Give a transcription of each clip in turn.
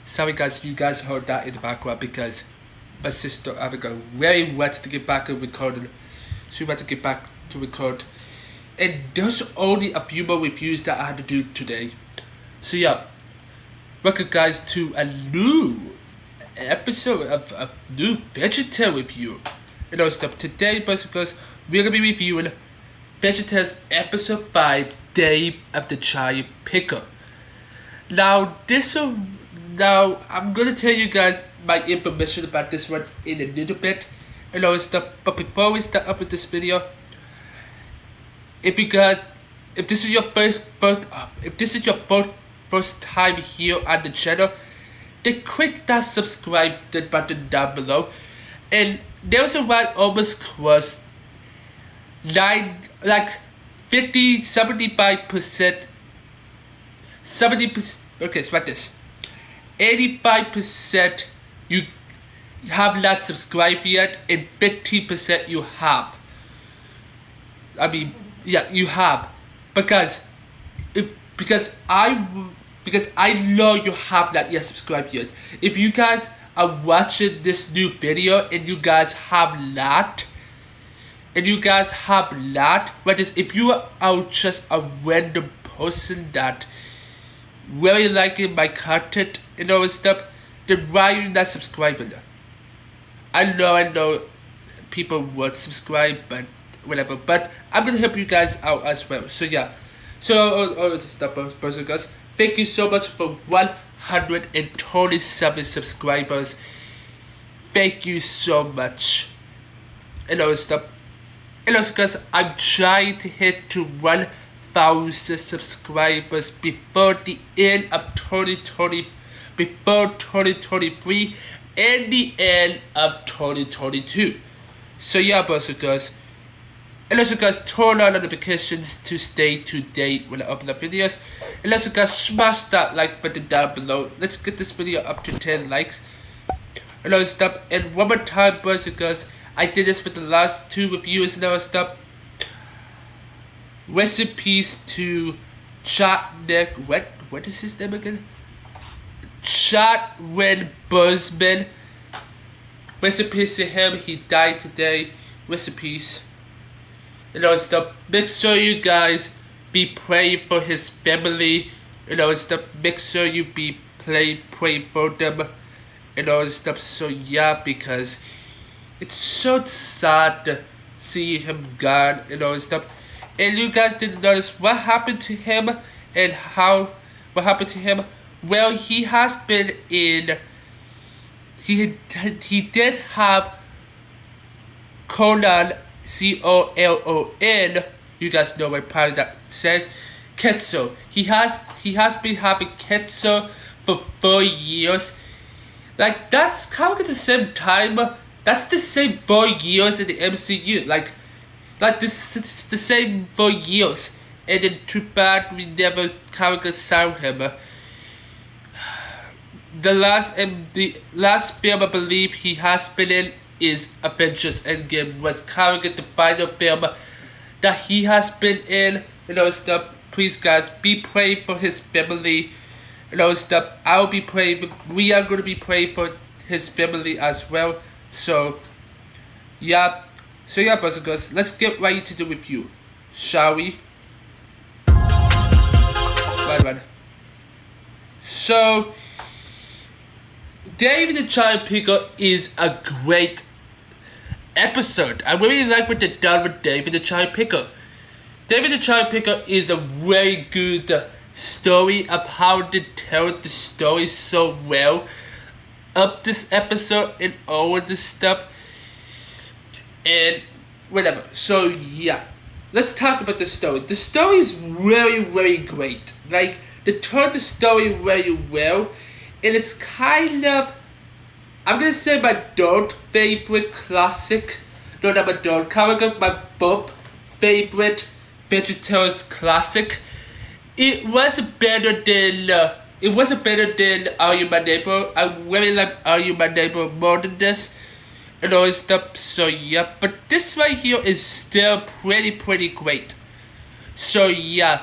Sorry guys, you guys heard that in the background because my sister Abigail really wants to get back and recording. She wants to get back to record. And there's only a few more reviews that I had to do today. So yeah, welcome guys to a new episode of a new VeggieTales review. Stuff. Today, basically, we're gonna be reviewing VeggieTales episode 5, Day of the Giant Pickle. Now I'm gonna tell you guys my information about this one in a little bit. Stuff. But before we start up with this video, if this is your first time here on the channel, then click that subscribe button down below. And there's around almost close 75%, 70%, okay, it's like this. 85% you have not subscribed yet, and 15% you have. You have, because I know you have not yet subscribed yet. If you guys are watching this new video and you guys have not, what is, if you are just a random person that really liking my content and all this stuff, then why are you not subscribing? I know people would subscribe, but whatever. But I'm gonna help you guys out as well. So yeah, all this stuff, guys. Thank you so much for 127 subscribers. Thank you so much. And all this stuff. And also, guys, I'm trying to hit to 1,000 subscribers before the end of 2023 and the end of 2022. So yeah, guys. And also guys, turn on notifications to stay to date when I upload videos. And also guys, smash that like button down below. Let's get this video up to 10 likes. And all stuff. And one more time, guys, I did this with the last 2 reviews and all stuff. Rest in peace to Chadwick. What is his name again? Chadwick Boseman. Rest in peace to him. He died today. Rest in peace. And all stuff. Make sure you guys be praying for his family. And all stuff. Make sure you be praying for them. And all stuff. So yeah, because it's so sad to see him gone and all stuff. And you guys didn't notice what happened to him and what happened to him. Well, he has been in. He did have colon. COLON, you guys know what part of that says, cancer. He has been having cancer for 4 years. Like, that's kind of at the same time. That's the same 4 years in the MCU. Like this is the same 4 years. And then too bad we never kind of saw him. The last film I believe he has been in is Avengers Endgame, was kind of the final film that he has been in. Stuff. Please guys, be praying for his family. Stuff. I'll be praying. We are going to be praying for his family as well. So yeah, boys and girls, let's get right into the review, shall we? Right. So, David the Giant Pickle is a great episode. I really like what they done with David the Giant Pickle. David the Giant Pickle is a very good story of how they tell the story so well of this episode and all of this stuff and whatever. So yeah, let's talk about the story. The story is very, very great. Like, they told the story very well. And it's kind of, I'm gonna say my third favorite classic. No, not my third. Kind of my fourth favorite VeggieTales classic. It was better than Are You My Neighbor. I really like Are You My Neighbor more than this and all this stuff. So yeah, but this right here is still pretty great. So yeah,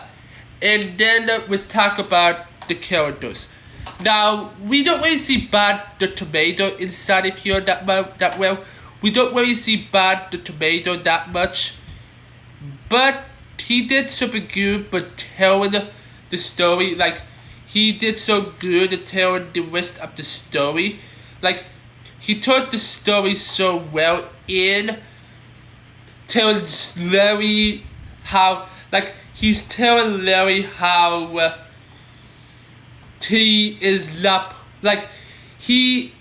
and then we talk about the characters. Now, we don't really see Bad the Tomato inside of here that well. We don't really see Bad the Tomato that much. But he did super good with telling the story. Like, he did so good at telling the rest of the story. Like, he told the story so well in telling Larry how, like, he's telling Larry how he is not, like,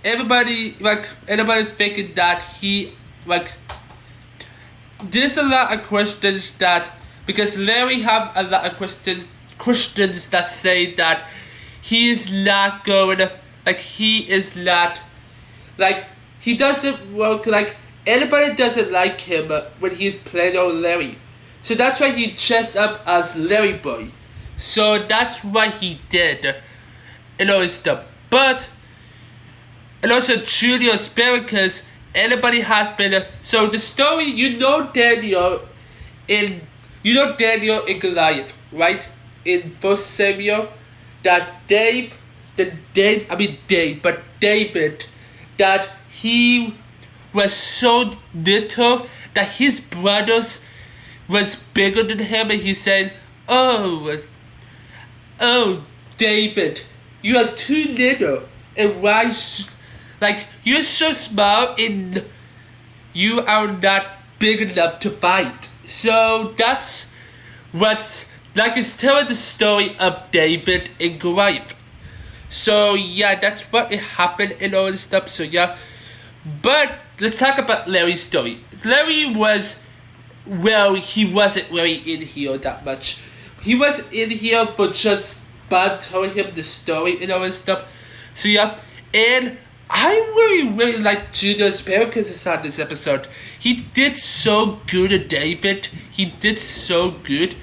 everybody thinking that he, like, there's a lot of questions that, because Larry have a lot of questions that say that he is not going, like, he is not, like, he doesn't work, like, anybody doesn't like him when he's playing on Larry. So that's why he dressed up as Larry Boy. So that's what he did. And all this stuff. But, and also Julius Spartacus, anybody has been, so the story, Daniel in Goliath, right? In 1 Samuel, that David, that he was so little that his brothers was bigger than him, and he said, oh, David, you are too little, and why, like, you're so small, and you are not big enough to fight. So that's what's, like, it's telling the story of David and Goliath. So yeah, that's what it happened and all this stuff. So yeah, but let's talk about Larry's story. Larry was, well, he wasn't really in here that much. He was in here for just Bob telling him the story and all this stuff. So yeah, and I really like Julius Spartacus on this episode. He did so good at David. He did so good.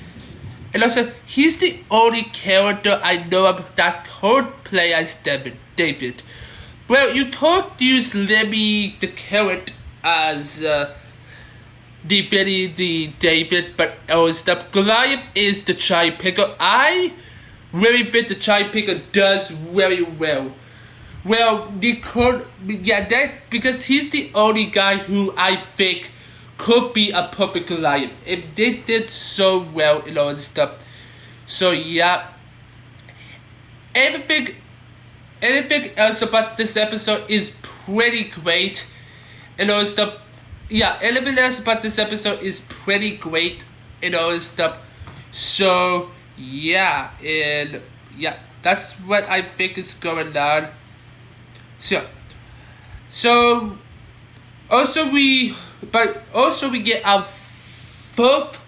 And also, he's the only character I know of that could play as David. Well, you could use Lemmy the carrot as the David, but all stuff. Goliath is the child pickle. I really think the child pickle does very well. Well, because he's the only guy who I think could be a perfect Goliath. And they did so well and all this stuff. So yeah, anything else about this episode is pretty great and all this stuff. Yeah, everything else about this episode is pretty great and all this stuff. So yeah, and yeah, that's what I think is going on. So also we get our fourth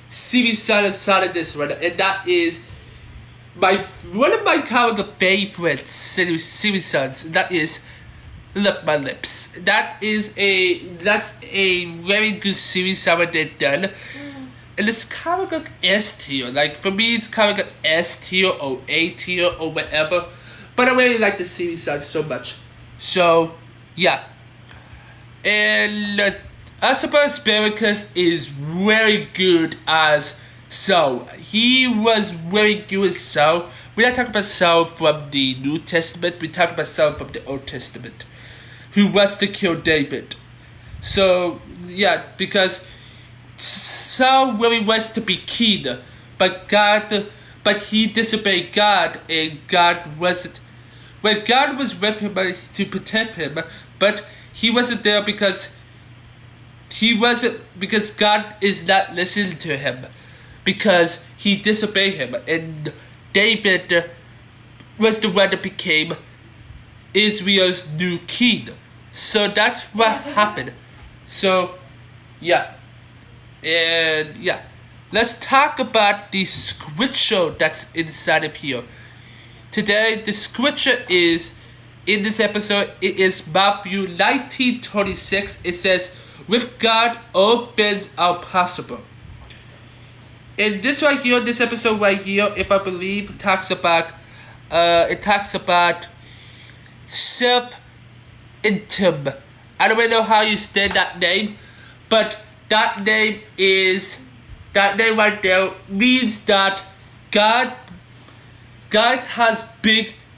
series started this one, and that is one of my kind of favorite series songs. That is Lick My Lips. That's a very good series song they've done. And it's kind of like S tier. Like, for me, it's kind of like S tier or A tier or whatever. But I really like the series song so much. So, yeah. And Spartacus is very good as Saul. He was very good as Saul. We're not talking about Saul from the New Testament. We're talking about Saul from the Old Testament, who was to kill David. So, yeah, because Saul really wants to be king, but he disobeyed God, and God wasn't. Well, God was with him to protect him, but he wasn't there because God is not listening to him, because he disobeyed him, and David was the one that became Israel's new king. So that's what happened. So, yeah. And, yeah. Let's talk about the scripture that's inside of here. Today, the scripture is, in this episode, it is Matthew 19:26. It says, with God, all things are possible. And this right here, this episode right here, if I believe, talks about self-esteem. I don't really know how you say that name, but that name right there means that God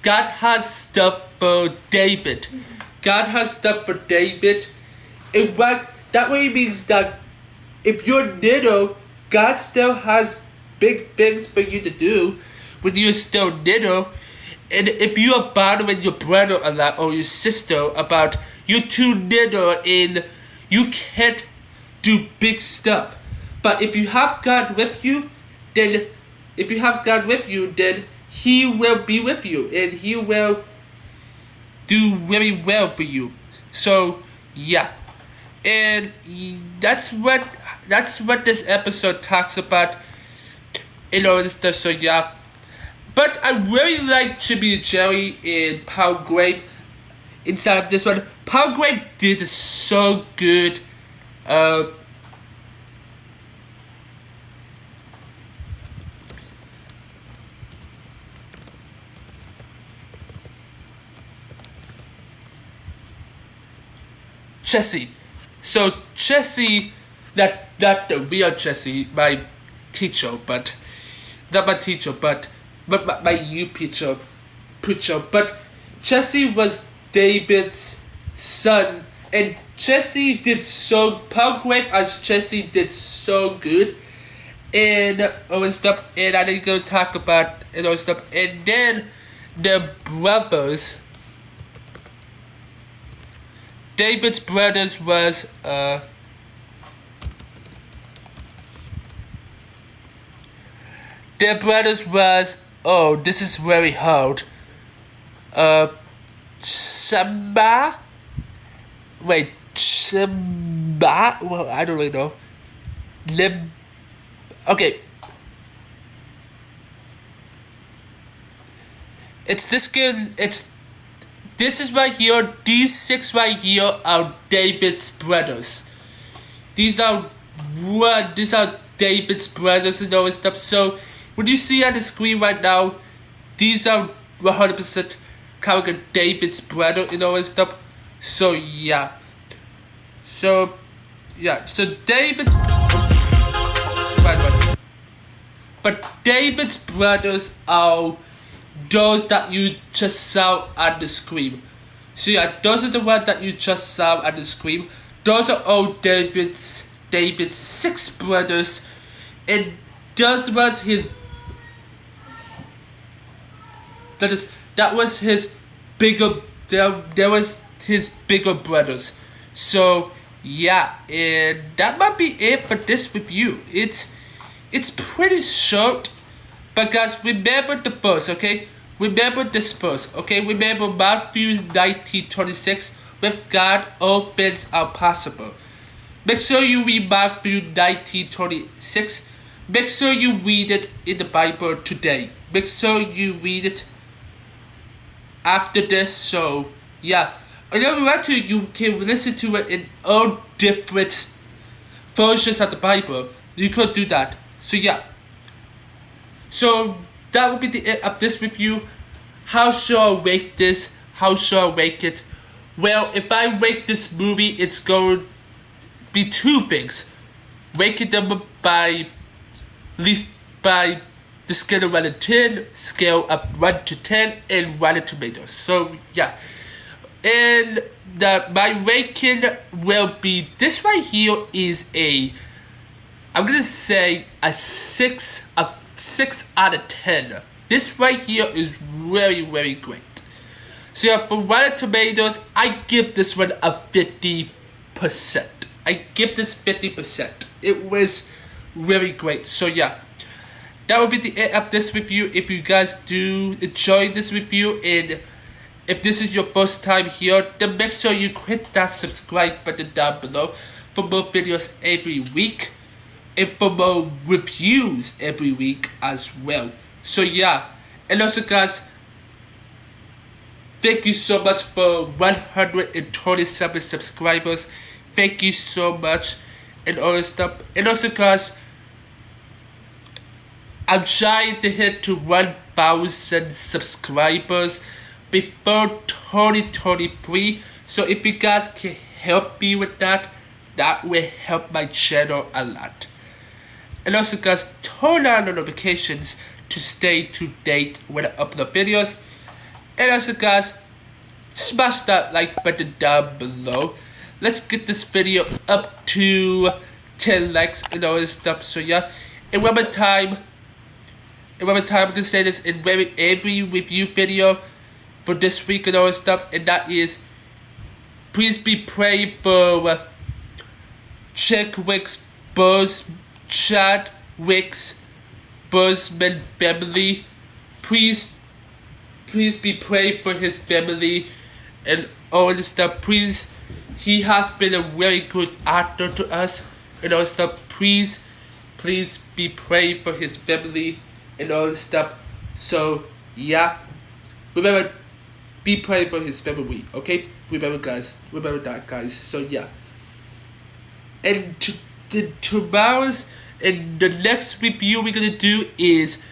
God has stuff for David. God has stuff for David. And what that really means that if you're little, God still has big things for you to do when you're still little. And if you are bothering your brother a lot or your sister about you're too little and you can't do big stuff. But if you have God with you, then He will be with you and He will do very well for you. So yeah. And that's what this episode talks about. And stuff, so yeah. But I really like Chibi Jerry and Palgrave inside of this one. Palgrave did so good. Jesse. So Jesse, not the real Jesse, my teacher, but not my teacher, but my you preacher. But Jesse was David's son, and Palgrave as Jesse did so good, and stuff. And I didn't go talk about stuff. And then the brothers. David's brothers was their brothers was, oh, this is very hard. Shamba? Wait, Shamba? Well, I don't really know. Okay. It's this game, this is right here, these 6 right here are David's brothers. These are David's brothers and all stuff. So when you see on the screen right now, these are 100% counting David's brother and all stuff. So yeah. So David's but David's brothers are those that you just saw on the screen. So yeah, those are the ones that you just saw on the screen. Those are all David's 6 brothers, and that was his bigger brothers. So yeah, and that might be it for this review. It's pretty short, but guys, remember the verse, okay? Remember this verse, okay? Remember Matthew 19:26. With God, all things are possible. Make sure you read Matthew 19:26. Make sure you read it in the Bible today. Make sure you read it after this. So yeah, and if you want to, you can listen to it in all different versions of the Bible. You could do that. So yeah. So that will be the end of this review. How should I rate this? How should I rate it? Well, if I rate this movie, it's going to be 2 things. Ranking them by the scale of 1 to 10, scale of 1 to 10, and Rotten Tomatoes. So yeah. And my ranking will be, this right here is I'm gonna say a 6 out of 10. This right here is very, very great. So yeah, for Rotten Tomatoes, I give this one a 50%. I give this 50%. It was very great. So yeah, that will be the end of this review. If you guys do enjoy this review, and if this is your first time here, then make sure you hit that subscribe button down below for more videos every week, and for more reviews every week as well. So yeah, and also guys, thank you so much for 127 subscribers. Thank you so much, and all this stuff. And also guys, I'm trying to hit to 1,000 subscribers before 2023. So if you guys can help me with that, that will help my channel a lot. And also guys, turn on notifications to stay to date when I upload videos. And also guys, smash that like button down below. Let's get this video up to 10 likes and all this stuff. So yeah, and one more time I'm gonna say this in every review video for this week and all this stuff, and that is, please be praying for Chadwick's Boseman family. Please be praying for his family and all this stuff. Please, he has been a very good actor to us and all this stuff. Please be praying for his family and all this stuff. So yeah, remember, be praying for his family, okay? Remember that, guys. So yeah, and tomorrow's and the next review we're gonna do is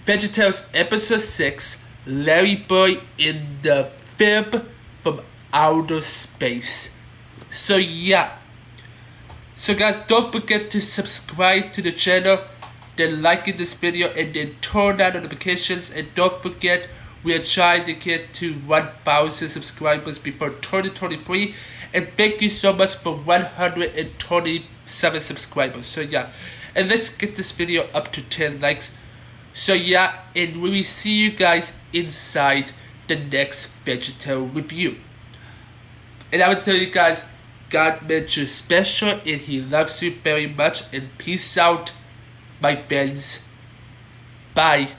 VeggieTales episode 6, Larry Boy in the Fib from Outer Space. So yeah, so guys, don't forget to subscribe to the channel, then like this video, and then turn on notifications. And don't forget, we are trying to get to 1,000 subscribers before 2023. And thank you so much for 127 subscribers. So yeah, and let's get this video up to 10 likes. So yeah, and we will see you guys inside the next VeggieTales review. And I will tell you guys, God made you special and He loves you very much. And peace out, my friends. Bye.